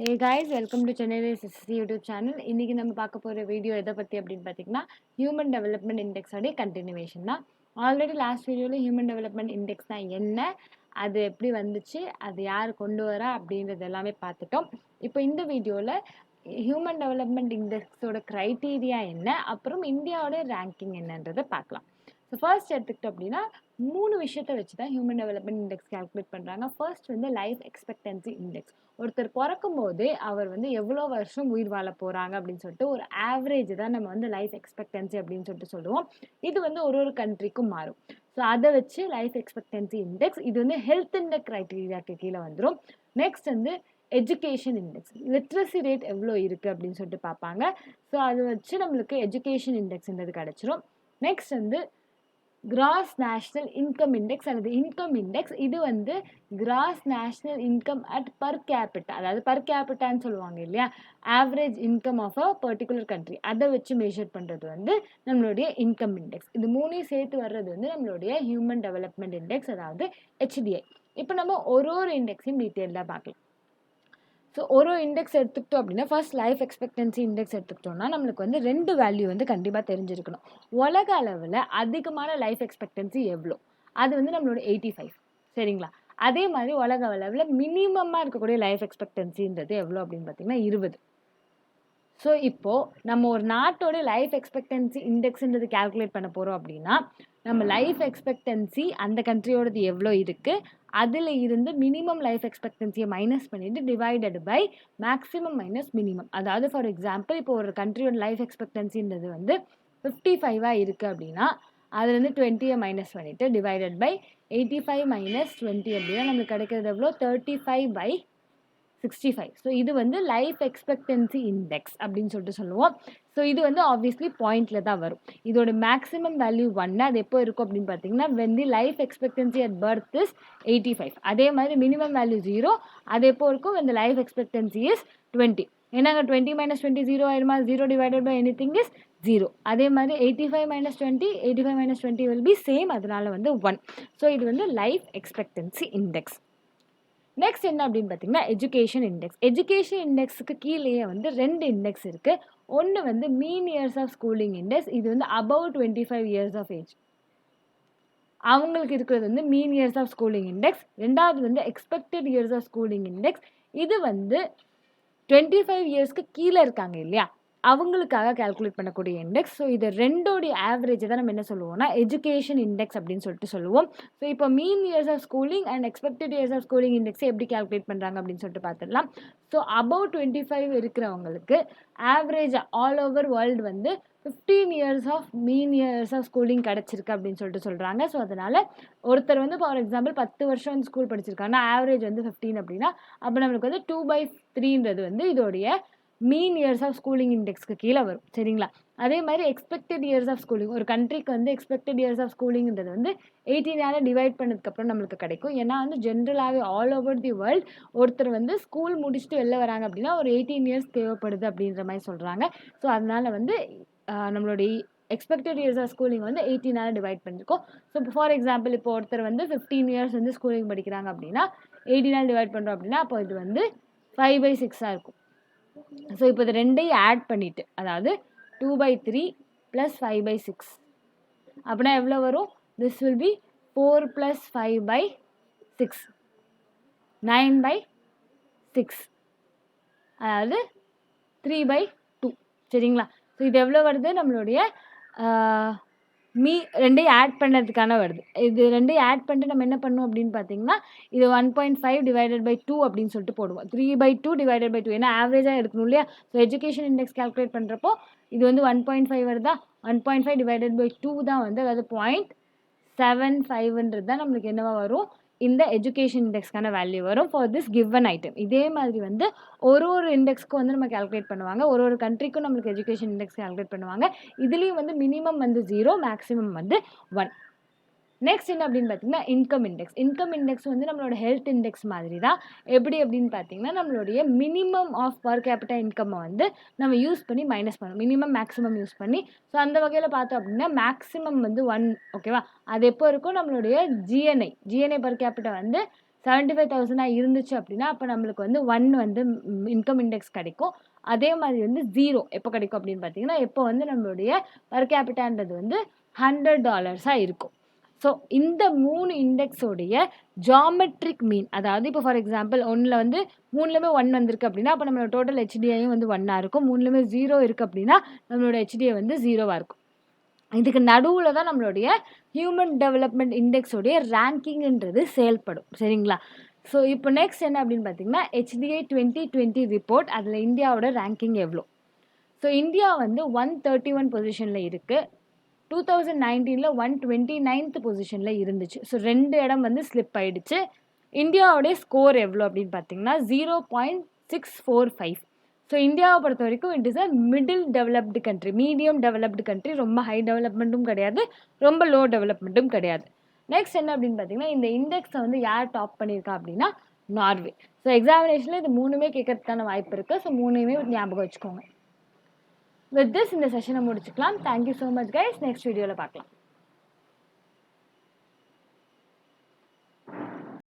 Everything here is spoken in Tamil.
Hey guys, welcome to Chennai Ssc YouTube channel. இன்னைக்கு நம்ம பார்க்க போற வீடியோ எதை பத்தி அப்படின்னு பார்த்தீங்கன்னா ஹியூமன் டெவலப்மெண்ட் இண்டெக்ஸ் உடைய கண்டினியூவேஷன் தான். ஆல்ரெடி லாஸ்ட் வீடியோவில் ஹியூமன் டெவலப்மெண்ட் இண்டெக்ஸ் தான் என்ன, அது எப்படி வந்துச்சு, அது யார் கொண்டு வரா அப்படின்றது எல்லாமே பார்த்துட்டோம். இப்போ இந்த வீடியோவில் ஹியூமன் டெவலப்மெண்ட் இண்டெக்ஸோட க்ரைட்டீரியா என்ன, அப்புறம் இந்தியாவோட ரேங்கிங் என்னன்றதை பார்க்கலாம். ஸோ ஃபர்ஸ்ட் எடுத்துக்கிட்டோம் அப்படின்னா 3 விஷயத்தை வச்சு தான் ஹியூமன் டெவலப்மெண்ட் இண்டெக்ஸ் கால்குலேட் பண்ணுறாங்க. ஃபர்ஸ்ட் வந்து லைஃப் எக்ஸ்பெக்டன்சி இண்டெக்ஸ். ஒருத்தர் பிறக்கும் போது அவர் வந்து எவ்வளோ வருஷம் உயிர் வாழ போகிறாங்க அப்படின்னு சொல்லிட்டு ஒரு ஆவரேஜ் தான் நம்ம வந்து லைஃப் எக்ஸ்பெக்டன்சி அப்படின்னு சொல்லிட்டு சொல்லுவோம். இது வந்து ஒரு கண்ட்ரிக்கும் மாறும். ஸோ அதை வச்சு லைஃப் எக்ஸ்பெக்டன்சி இண்டெக்ஸ் இது வந்து ஹெல்த் இண்டெக்ஸ் க்ரைட்டீரியாவுக்கு கீழே வந்துடும். நெக்ஸ்ட் வந்து எஜுகேஷன் இண்டெக்ஸ், லிட்ரஸி ரேட் எவ்வளோ இருக்குது அப்படின்னு சொல்லிட்டு பார்ப்பாங்க. ஸோ அதை வச்சு நம்மளுக்கு எஜுகேஷன் இண்டெக்ஸ்ன்றது கிடச்சிரும். நெக்ஸ்ட் வந்து கிராஸ் நேஷ்னல் இன்கம் இண்டெக்ஸ் அல்லது இன்கம் இண்டெக்ஸ். இது வந்து gross national income at per capita, அதாவது பர் கேபிட்டான்னு சொல்லுவாங்க இல்லையா, average income of a particular country, அதை வச்சு மெஷர் பண்ணுறது வந்து நம்மளுடைய இன்கம் இண்டெக்ஸ். இது மூணையும் சேர்த்து வர்றது வந்து நம்மளுடைய ஹியூமன் டெவலப்மெண்ட் இண்டெக்ஸ், அதாவது HDI. இப்போ நம்ம ஒரு இண்டெக்ஸையும் டீட்டெயிலாக பார்க்கலாம். ஸோ ஒரு இண்டெக்ஸ் எடுத்துக்கிட்டோம் அப்படின்னா ஃபர்ஸ்ட் லைஃப் எக்ஸ்பெக்டன்சி இண்டெக்ஸ் எடுத்துக்கிட்டோம்னா நம்மளுக்கு வந்து 2 வேல்யூ வந்து கண்டிப்பாக தெரிஞ்சிருக்கணும். உலக அளவில் அதிகமான லைஃப் எக்ஸ்பெக்டன்சி எவ்வளோ, அது வந்து நம்மளோட 85, சரிங்களா. அதே மாதிரி உலக அளவில் மினிமமாக இருக்கக்கூடிய லைஃப் எக்ஸ்பெக்டன்சின்றது எவ்வளோ அப்படின்னு பார்த்தீங்கன்னா 20. ஸோ இப்போது நம்ம ஒரு நாட்டோட லைஃப் எக்ஸ்பெக்டன்சி இண்டெக்ஸ்ன்றது கால்குலேட் பண்ண போகிறோம் அப்படின்னா நம்ம லைஃப் எக்ஸ்பெக்டன்சி அந்த கண்ட்ரியோடது எவ்வளோ இருக்குது, அதில் இருந்து மினிமம் லைஃப் எக்ஸ்பெக்டன்சியை மைனஸ் பண்ணிவிட்டு divided by maximum minus minimum. அதாவது ஃபார் எக்ஸாம்பிள் இப்போ ஒரு கண்ட்ரியோட லைஃப் எக்ஸ்பெக்டன்சின்றது வந்து 55 இருக்குது அப்படின்னா அதுலேருந்து 20 மைனஸ் பண்ணிவிட்டு டிவைடட் பை 85 மைனஸ் 20 அப்படின்னா நம்மளுக்கு கிடைக்கிறது எவ்வளோ, 35/65. ஸோ இது வந்து லைஃப் எக்ஸ்பெக்டன்சி இண்டெக்ஸ் அப்படின்னு சொல்லிட்டு சொல்லுவோம். ஸோ இது வந்து ஆப்வியஸ்லி பாயிண்டில் தான் வரும். இதோட மேக்ஸிமம் வேல்யூ 1, அது எப்போ இருக்கும் அப்படின்னு பார்த்தீங்கன்னா when the life expectancy at birth is 85. அதே மாதிரி மினிமம் வேல்யூ 0, அது எப்போ இருக்கும் when the life expectancy is 20. ஏன்னாங்க 20 minus 20 0 ஆயிருமா, 0 டிவைடட் பை எனிதிங் இஸ் 0. அதே மாதிரி 85 minus 20, 85 minus 20 will be same, அதனால வந்து 1. ஸோ இது வந்து லைஃப் எக்ஸ்பெக்டன்சி இண்டெக்ஸ். நெக்ஸ்ட் என்ன அப்படின்னு பார்த்தீங்கன்னா எஜுகேஷன் இண்டெக்ஸ். எஜுகேஷன் இண்டெக்ஸுக்கு கீழேயே வந்து 2 இண்டெக்ஸ் இருக்குது. ஒன்று வந்து mean years of schooling index, இது வந்து அபவ் 25 இயர்ஸ் ஆஃப் ஏஜ் அவங்களுக்கு இருக்கிறது வந்து mean years of schooling index. ரெண்டாவது வந்து expected years of schooling index, இது வந்து 25 இயர்ஸ்க்கு கீழே இருக்காங்க இல்லையா, அவங்களுக்காக கால்குலேட் பண்ணக்கூடிய இண்டெக்ஸ். ஸோ இது ரெண்டோடைய ஆவரேஜ் தான் நம்ம என்ன சொல்லுவோம்னா எஜுகேஷன் இண்டெக்ஸ் அப்படின்னு சொல்லிட்டு சொல்லுவோம். ஸோ இப்போ mean years of schooling and expected years of schooling இண்டெக்ஸை எப்படி கால்குலேட் பண்ணுறாங்க அப்படின்னு சொல்லிட்டு பார்த்துடலாம். ஸோ அபவ் 25 இருக்கிறவங்களுக்கு ஆவரேஜ் ஆல் ஓவர் வேர்ல்டு வந்து 15 years of mean years of schooling கிடச்சிருக்கு அப்படின்னு சொல்லிட்டு சொல்கிறாங்க. ஸோ அதனால் ஒருத்தர் வந்து ஃபார் எக்ஸாம்பிள் 10 வருஷம் வந்து ஸ்கூல் படிச்சிருக்காங்கன்னா ஆவரேஜ் வந்து 15 அப்படின்னா அப்போ நம்மளுக்கு வந்து 2/3 வந்து இதோடைய மீன் இயர்ஸ் ஆஃப் ஸ்கூலிங் இண்டெக்ஸ்க்கு கீழே வரும், சரிங்களா. அதே மாதிரி எக்ஸ்பெக்டட் இயர்ஸ் ஆஃப் ஸ்கூலிங், ஒரு கண்ட்ரிக்கு வந்து எக்ஸ்பெக்டட் இயர்ஸ் ஆஃப் ஸ்கூலிங்கிறது வந்து 18 டிவைட் பண்ணதுக்கப்புறம் நம்மளுக்கு கிடைக்கும். ஏன்னா வந்து ஜென்ரலாகவே ஆல் ஓவர் தி வேர்ல்டு ஒருத்தர் வந்து ஸ்கூல் முடிச்சுட்டு வெளில வராங்க அப்படின்னா ஒரு 18 இயர்ஸ் தேவைப்படுது அப்படின்ற மாதிரி சொல்கிறாங்க. ஸோ அதனால் வந்து நம்மளுடைய எக்ஸ்பெக்டட் இயர்ஸ் ஆஃப் ஸ்கூலிங் வந்து 18 டிவைட் பண்ணியிருக்கோம். ஸோ இப்போ ஃபார் எக்ஸாம்பிள் இப்போ ஒருத்தர் வந்து 15 இயர்ஸ் வந்து ஸ்கூலிங் படிக்கிறாங்க அப்படின்னா 18 டிவைட் பண்ணுறோம் அப்படின்னா அப்போ இது வந்து 5/6 இருக்கும். ஸோ இப்போ இது ரெண்டையும் ஆட் பண்ணிவிட்டு அதாவது 2/3 + 5/6 அப்படின்னா எவ்வளோ வரும், திஸ் வில் பி 4 + 5/6 9/6, அதாவது 3/2, சரிங்களா. ஸோ இது எவ்வளோ வருது, நம்மளுடைய ரெண்டையும் ஆட் பண்ணுறதுக்கான வருது. இது ரெண்டையும் ஆட் பண்ணிட்டு நம்ம என்ன பண்ணணும் அப்படின்னு பார்த்தீங்கன்னா இது 1.5 டிவைடட் பை 2 அப்படின்னு சொல்லிட்டு போடுவோம். 3/2 டிவைடட் பை 2, ஏன்னா ஆவரேஜாக எடுக்கணும் இல்லையா. ஸோ எஜுகேஷன் இண்டெக்ஸ் கால்குலேட் பண்ணுறப்போ இது வந்து 1.5 வருதா, 1.5 டிவைடட் பை 2 தான் வந்து, அதாவது 0.75 தான் நம்மளுக்கு என்னவா வரும், இந்த எஜுகேஷன் இண்டெக்ஸ்க்கான வேல்யூ வரும் ஃபார் திஸ் கிவன் ஐட்டம். இதே மாதிரி வந்து ஒரு இண்டெக்ஸ்க்கு வந்து நம்ம கால்குலேட் பண்ணுவாங்க, ஒரு கண்ட்ரிக்கும் நம்மளுக்கு எஜுகேஷன் இண்டெக்ஸ் கால்குலேட் பண்ணுவாங்க. இதுலேயும் வந்து மினிமம் வந்து 0, மேக்ஸிமம் வந்து 1. நெக்ஸ்ட் என்ன அப்படின்னு பார்த்தீங்கன்னா இன்கம் இண்டெக்ஸ். இன்கம் இண்டெக்ஸ் வந்து நம்மளோட ஹெல்த் இண்டெக்ஸ் மாதிரி தான். எப்படி அப்படின்னு பார்த்தீங்கன்னா நம்மளுடைய மினிமம் ஆஃப் பர் கேபிட்டா இன்கம்மை வந்து நம்ம யூஸ் பண்ணி மைனஸ் பண்ணணும், மினிமம் மேக்ஸிமம் யூஸ் பண்ணி. ஸோ அந்த வகையில் பார்த்தோம் அப்படின்னா மேக்ஸிமம் வந்து 1, ஓகேவா. அது எப்போ இருக்கும், நம்மளுடைய ஜிஎன்ஐ பர் கேபிட்டா வந்து 75,000 இருந்துச்சு அப்படின்னா அப்போ நம்மளுக்கு வந்து 1 வந்து இன்கம் இண்டெக்ஸ் கிடைக்கும். அதே மாதிரி வந்து 0 எப்போ கிடைக்கும் அப்படின்னு பார்த்தீங்கன்னா, எப்போ வந்து நம்மளுடைய பர் கேபிட்டான்றது வந்து $100 இருக்கும். ஸோ இந்த 3 இண்டெக்ஸோடைய ஜாமெட்ரிக் மீன், அதாவது இப்போ ஃபார் எக்ஸாம்பிள் ஒன்றில் வந்து 3லுமே 1 வந்திருக்கு அப்படின்னா அப்போ நம்மளோட டோட்டல் ஹெச்டிஐயும் வந்து 1 இருக்கும். 3லுமே 0 இருக்குது அப்படின்னா நம்மளோட ஹெச்டிஐ வந்து 0 இருக்கும். இதுக்கு நடுவில் தான் நம்மளுடைய ஹியூமன் டெவலப்மெண்ட் இண்டெக்ஸோடைய ரேங்கிங்ன்றது செயல்படும். சரிங்களா? ஸோ இப்போ நெக்ஸ்ட் என்ன அப்படின்னு பார்த்தீங்கன்னா, HDI 2020 ரிப்போர்ட், அதில் இந்தியாவோட ரேங்கிங் எவ்வளோ. ஸோ இந்தியா வந்து 131 பொசிஷனில் இருக்குது. 2019 129th பொசிஷனில் இருந்துச்சு. ஸோ 2 இடம் வந்து ஸ்லிப் ஆயிடுச்சு. இந்தியாவோடைய ஸ்கோர் எவ்வளோ அப்படின்னு பார்த்தீங்கன்னா 0.645. ஸோ இந்தியாவை பொறுத்த வரைக்கும் it is a middle developed country, medium developed country. ரொம்ப ஹை டெவலப்மெண்ட்டும் கிடையாது, ரொம்ப லோ டெவலப்மெண்ட்டும் கிடையாது. நெக்ஸ்ட் என்ன அப்படின்னு பார்த்தீங்கன்னா, இந்த இண்டெக்ஸை வந்து யார் டாப் பண்ணியிருக்கா அப்படின்னா நார்வே. ஸோ எக்ஸாமினேஷனில் இது 3மே கேட்கறதுக்கான வாய்ப்பு இருக்குது. ஸோ 3மே ஞாபகம் வச்சுக்கோங்க. வித் திஸ் இந்த செஷனை முடிச்சுக்கலாம். Thank you so much guys. Next வீடியோவில் பார்க்கலாம்.